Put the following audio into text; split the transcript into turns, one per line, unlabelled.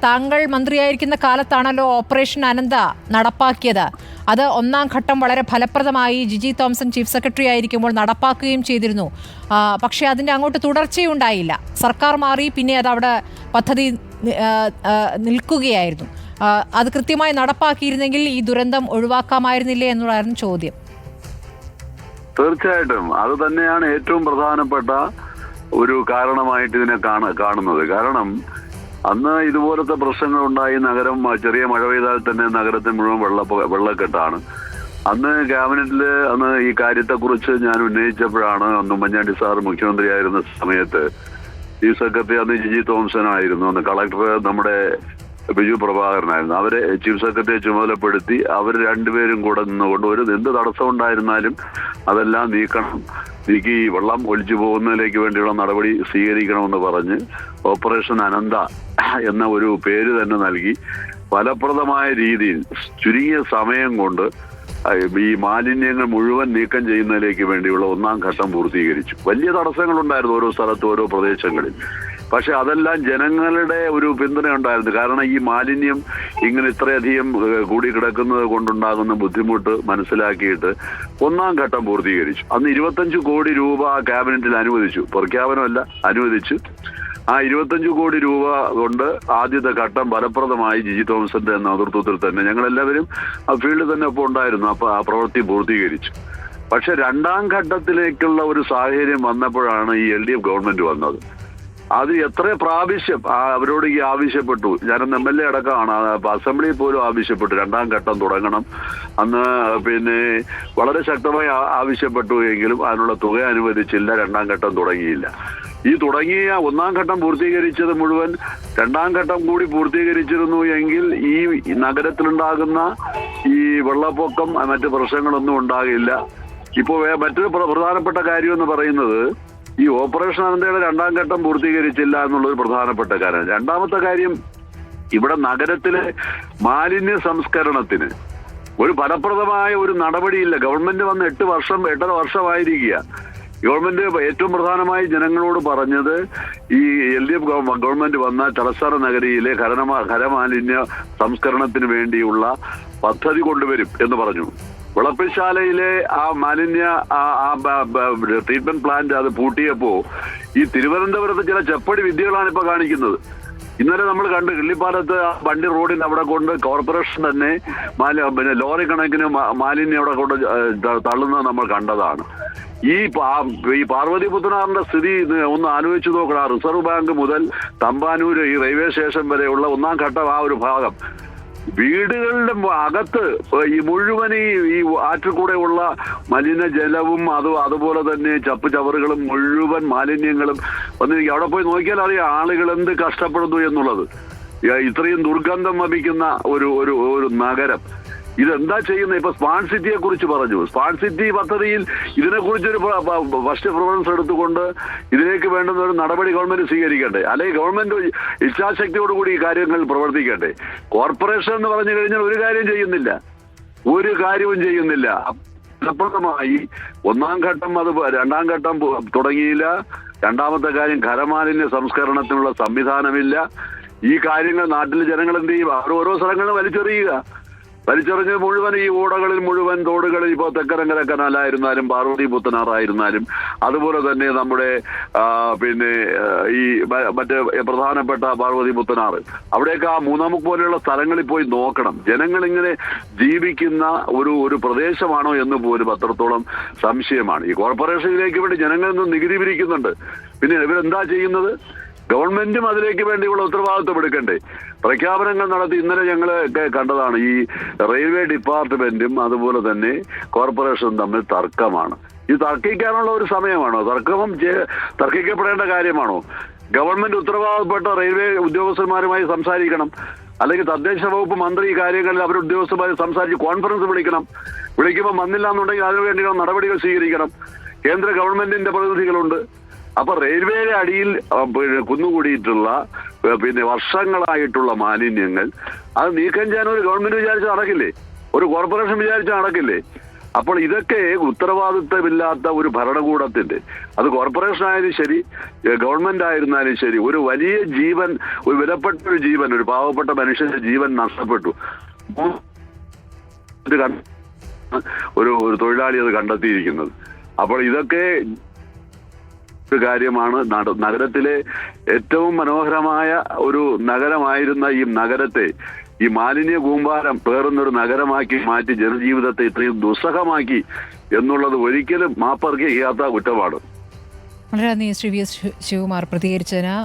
താങ്കൾ മന്ത്രിയായിരിക്കുന്ന കാലത്താണല്ലോ ഓപ്പറേഷൻ അനന്ത നടപ്പാക്കിയത്. അത് ഒന്നാം ഘട്ടം വളരെ ഫലപ്രദമായി ജിജി തോംസൺ ചീഫ് സെക്രട്ടറി ആയിരിക്കുമ്പോൾ നടപ്പാക്കുകയും ചെയ്തിരുന്നു. പക്ഷേ അതിൻ്റെ അങ്ങോട്ട് തുടർച്ചയുണ്ടായില്ല. സർക്കാർ മാറി, പിന്നെ അതവിടെ പദ്ധതി നിൽക്കുകയായിരുന്നു. അത് കൃത്യമായി നടപ്പാക്കിയിരുന്നെങ്കിൽ ഈ ദുരന്തം ഒഴിവാക്കാമായിരുന്നില്ലേ എന്നുള്ളതായിരുന്നു ചോദ്യം.
തീർച്ചയായിട്ടും അത് തന്നെയാണ് ഏറ്റവും പ്രധാനപ്പെട്ട ഒരു കാരണമായിട്ട് ഇതിനെ കാണുന്നത്. കാരണം അന്ന് ഇതുപോലത്തെ പ്രശ്നങ്ങൾ ഉണ്ടായി. നഗരം ചെറിയ മഴ പെയ്താൽ തന്നെ നഗരത്തിൽ മുഴുവൻ വെള്ളക്കെട്ടാണ്. അന്ന് ക്യാബിനറ്റിൽ ഈ കാര്യത്തെക്കുറിച്ച് ഞാൻ ഉന്നയിച്ചപ്പോഴാണ് അന്ന് ഉമ്മൻചാണ്ടി സാർ മുഖ്യമന്ത്രിയായിരുന്ന സമയത്ത് ചീഫ് സെക്രട്ടറി അന്ന് ജിജി തോംസൺ ആയിരുന്നു, അന്ന് കളക്ടർ നമ്മുടെ ബിജു പ്രഭാകരനായിരുന്നു. അവരെ ചീഫ് സെക്രട്ടറിയെ ചുമതലപ്പെടുത്തി അവർ രണ്ടുപേരും കൂടെ നിന്നുകൊണ്ട് എന്ത് തടസ്സം ഉണ്ടായിരുന്നാലും അതെല്ലാം നീക്കി വെള്ളം ഒലിച്ചു പോകുന്നതിലേക്ക് വേണ്ടിയുള്ള നടപടി സ്വീകരിക്കണമെന്ന് പറഞ്ഞ് ഓപ്പറേഷൻ അനന്ത എന്ന ഒരു പേര് തന്നെ നൽകി ഫലപ്രദമായ രീതിയിൽ ചുരുങ്ങിയ സമയം കൊണ്ട് ഈ മാലിന്യങ്ങൾ മുഴുവൻ നീക്കം ചെയ്യുന്നതിലേക്ക് വേണ്ടിയുള്ള ഒന്നാം ഘട്ടം പൂർത്തീകരിച്ചു. വലിയ തടസ്സങ്ങളുണ്ടായിരുന്നു ഓരോ സ്ഥലത്തും ഓരോ പ്രദേശങ്ങളിൽ. പക്ഷെ അതെല്ലാം ജനങ്ങളുടെ ഒരു പിന്തുണ ഉണ്ടായിരുന്നു. കാരണം ഈ മാലിന്യം ഇങ്ങനെ ഇത്രയധികം കൂടിക്കിടക്കുന്നത് കൊണ്ടുണ്ടാകുന്ന ബുദ്ധിമുട്ട് മനസ്സിലാക്കിയിട്ട് ഒന്നാം ഘട്ടം പൂർത്തീകരിച്ചു. അന്ന് 25 കോടി രൂപ ക്യാബിനറ്റിൽ അനുവദിച്ചു. പ്രഖ്യാപനമല്ല, അനുവദിച്ചു. ആ 25 കോടി രൂപ കൊണ്ട് ആദ്യത്തെ ഘട്ടം ഫലപ്രദമായി ജിജി തോംസന്റെ നേതൃത്വത്തിൽ തന്നെ ഞങ്ങളെല്ലാവരും ആ ഫീൽഡിൽ തന്നെ ഒപ്പം ഉണ്ടായിരുന്നു. അപ്പോൾ ആ പ്രവൃത്തി പൂർത്തീകരിച്ചു. പക്ഷെ രണ്ടാം ഘട്ടത്തിലേക്കുള്ള ഒരു സാഹചര്യം വന്നപ്പോഴാണ് ഈ LDF ഗവൺമെന്റ് വന്നത്. അത് എത്ര പ്രാവശ്യം അവരോട് ഈ ആവശ്യപ്പെട്ടു. ഞാനന്ന് MLA അടക്കമാണ്, അസംബ്ലിയിൽ പോലും ആവശ്യപ്പെട്ടു രണ്ടാം ഘട്ടം തുടങ്ങണം. അന്ന് പിന്നെ വളരെ ശക്തമായി ആവശ്യപ്പെട്ടു എങ്കിലും അതിനുള്ള തുക അനുവദിച്ചില്ല. രണ്ടാം ഘട്ടം തുടങ്ങിയില്ല. ഈ തുടങ്ങിയ ഒന്നാം ഘട്ടം പൂർത്തീകരിച്ചത് മുഴുവൻ രണ്ടാം ഘട്ടം കൂടി പൂർത്തീകരിച്ചിരുന്നു എങ്കിൽ ഈ നഗരത്തിലുണ്ടാകുന്ന ഈ വെള്ളപ്പൊക്കം മറ്റ് പ്രശ്നങ്ങളൊന്നും ഉണ്ടാകില്ല. ഇപ്പോൾ മറ്റൊരു പ്രധാനപ്പെട്ട കാര്യം എന്ന് പറയുന്നത് ഈ ഓപ്പറേഷൻ അനന്തയുടെ രണ്ടാം ഘട്ടം പൂർത്തീകരിച്ചില്ല എന്നുള്ളൊരു പ്രധാനപ്പെട്ട കാര്യം. രണ്ടാമത്തെ കാര്യം, ഇവിടെ നഗരത്തിലെ മാലിന്യ സംസ്കരണത്തിന് ഒരു ഫലപ്രദമായ ഒരു നടപടിയില്ല. ഗവൺമെന്റ് വന്ന് 8.5 വർഷമായിരിക്കുക. ഗവൺമെന്റ് ഏറ്റവും പ്രധാനമായി ജനങ്ങളോട് പറഞ്ഞത് ഈ LDF ഗവൺമെന്റ് വന്ന തലസ്ഥാന നഗരിയിലെ ഖരമാലിന്യ സംസ്കരണത്തിന് വേണ്ടിയുള്ള പദ്ധതി കൊണ്ടുവരും എന്ന് പറഞ്ഞു. വിളപ്പിശാലയിലെ ആ മാലിന്യ ട്രീറ്റ്മെന്റ് പ്ലാന്റ് അത് പൂട്ടിയപ്പോ ഈ തിരുവനന്തപുരത്ത് ചില ചെപ്പടി വിദ്യകളാണ് ഇപ്പൊ കാണിക്കുന്നത്. ഇന്നലെ നമ്മൾ കണ്ട് കിള്ളിപ്പാലത്ത് വണ്ടി റോഡിന് അവിടെ കൊണ്ട് കോർപ്പറേഷൻ തന്നെ പിന്നെ ലോറി കണക്കിന് മാലിന്യം അവിടെ കൊണ്ട് തള്ളുന്നത് നമ്മൾ കണ്ടതാണ്. ഈ പാർവതി പുത്തനാറിന്റെ സ്ഥിതി ഒന്ന് ആലോചിച്ചു നോക്കണം. റിസർവ് ബാങ്ക് മുതൽ തമ്പാനൂര് ഈ റെയിൽവേ സ്റ്റേഷൻ വരെയുള്ള ഒന്നാം ഘട്ടം ആ ഒരു ഭാഗം വീടുകളുടെ അകത്ത് ഈ മുഴുവൻ ഈ ആറ്റിൽ കൂടെയുള്ള മലിനജലവും അതുപോലെ തന്നെ ചവറുകളും മുഴുവൻ മാലിന്യങ്ങളും വന്നിരിക്കും. അവിടെ പോയി നോക്കിയാൽ അറിയാം ആളുകൾ എന്ത് കഷ്ടപ്പെടുന്നു എന്നുള്ളത്. ഇത്രയും ദുർഗന്ധം വമിക്കുന്ന ഒരു നഗരം ഇതെന്താ ചെയ്യുന്നത്? ഇപ്പൊ സ്മാർട്ട് സിറ്റിയെ കുറിച്ച് പറഞ്ഞു. സ്മാർട്ട് സിറ്റി പദ്ധതിയിൽ ഇതിനെക്കുറിച്ചൊരു ഫസ്റ്റ് പ്രിഫറൻസ് എടുത്തുകൊണ്ട് ഇതിലേക്ക് വേണ്ടുന്ന ഒരു നടപടി ഗവൺമെന്റ് സ്വീകരിക്കട്ടെ. അല്ലെങ്കിൽ ഗവൺമെന്റ് ഇച്ഛാശക്തിയോടുകൂടി ഈ കാര്യങ്ങൾ പ്രവർത്തിക്കട്ടെ. കോർപ്പറേഷൻ എന്ന് പറഞ്ഞു കഴിഞ്ഞാൽ ഒരു കാര്യവും ചെയ്യുന്നില്ല. ഫലപ്രദമായി ഒന്നാം ഘട്ടം രണ്ടാം ഘട്ടം തുടങ്ങിയില്ല. രണ്ടാമത്തെ കാര്യം, ഖരമാലിന്യ സംസ്കരണത്തിനുള്ള സംവിധാനമില്ല. ഈ കാര്യങ്ങൾ നാട്ടിലെ ജനങ്ങൾ എന്ത് ചെയ്യും? ഓരോ സ്ഥലങ്ങളിലും വലിച്ചെറിഞ്ഞ് മുഴുവൻ ഈ ഓടകളിൽ മുഴുവൻ തോടുകളിൽ ഇപ്പോൾ തെക്കരങ്കര കനാലായിരുന്നാലും പാർവതി പുത്തനാറായിരുന്നാലും അതുപോലെ തന്നെ നമ്മുടെ പിന്നെ ഈ മറ്റേ പ്രധാനപ്പെട്ട പാർവതി പുത്തനാറ് അവിടെയൊക്കെ ആ മൂന്നാമുക്ക് പോലെയുള്ള സ്ഥലങ്ങളിൽ പോയി നോക്കണം. ജനങ്ങൾ ഇങ്ങനെ ജീവിക്കുന്ന ഒരു പ്രദേശമാണോ എന്ന് പോലും അത്രത്തോളം സംശയമാണ്. ഈ കോർപ്പറേഷനിലേക്ക് വേണ്ടി ജനങ്ങളിൽ നിന്ന് നികുതി പിരിക്കുന്നുണ്ട്. പിന്നെ ഇവരെന്താ ചെയ്യുന്നത്? ഗവൺമെന്റും അതിലേക്ക് വേണ്ടിയുള്ള ഉത്തരവാദിത്വം എടുക്കണ്ടേ? പ്രഖ്യാപനങ്ങൾ നടത്തി ഇന്നലെ ഞങ്ങൾ കണ്ടതാണ്. ഈ റെയിൽവേ ഡിപ്പാർട്ട്മെന്റും അതുപോലെ തന്നെ കോർപ്പറേഷനും തമ്മിൽ തർക്കമാണ്. ഇത് തർക്കിക്കാനുള്ള ഒരു സമയമാണോ? തർക്കിക്കപ്പെടേണ്ട കാര്യമാണോ? ഗവൺമെന്റ് ഉത്തരവാദപ്പെട്ട റെയിൽവേ ഉദ്യോഗസ്ഥന്മാരുമായി സംസാരിക്കണം. അല്ലെങ്കിൽ തദ്ദേശ വകുപ്പ് മന്ത്രി ഈ കാര്യങ്ങളിൽ അവരുടെ ഉദ്യോഗസ്ഥരുമായി സംസാരിച്ച് കോൺഫറൻസ് വിളിക്കുമ്പോൾ വന്നില്ല എന്നുണ്ടെങ്കിൽ അതിനുവേണ്ടിയുള്ള നടപടികൾ സ്വീകരിക്കണം. കേന്ദ്ര ഗവൺമെന്റിന്റെ പ്രതിനിധികളുണ്ട്. അപ്പൊ റെയിൽവേയുടെ അടിയിൽ കുന്നുകൂടിയിട്ടുള്ള പിന്നെ വർഷങ്ങളായിട്ടുള്ള മാലിന്യങ്ങൾ അത് നീക്കം ചെയ്യാൻ ഒരു ഗവൺമെന്റ് വിചാരിച്ചാൽ നടക്കില്ലേ? ഒരു കോർപ്പറേഷൻ വിചാരിച്ചാൽ നടക്കില്ലേ? അപ്പോൾ ഇതൊക്കെ ഉത്തരവാദിത്തമില്ലാത്ത ഒരു ഭരണകൂടത്തിന്റെ, അത് കോർപ്പറേഷൻ ആയാലും ശരി, ഗവൺമെന്റ് ആയിരുന്നാലും ശരി, ഒരു വലിയ ജീവൻ, ഒരു വിലപ്പെട്ട ഒരു ജീവൻ, ഒരു പാവപ്പെട്ട മനുഷ്യന്റെ ജീവൻ നഷ്ടപ്പെട്ടു. ഒരു തൊഴിലാളി അത് കണ്ടെത്തിയിരിക്കുന്നത്. അപ്പോൾ ഇതൊക്കെ ഒരു കാര്യമാണ്. നഗരത്തിലെ ഏറ്റവും മനോഹരമായ ഒരു നഗരമായിരുന്ന ഈ നഗരത്തെ ഈ മാലിന്യ കൂമ്പാരം പേറുന്നൊരു നഗരമാക്കി മാറ്റി ജനജീവിതത്തെ ഇത്രയും ദുസ്സഹമാക്കി എന്നുള്ളത് ഒരിക്കലും മാപ്പർഹിക്കാത്ത കുറ്റമാണ്.
വളരെ നന്ദി ശ്രീ വി എസ് ശിവകുമാർ പ്രതികരിച്ചതിന്.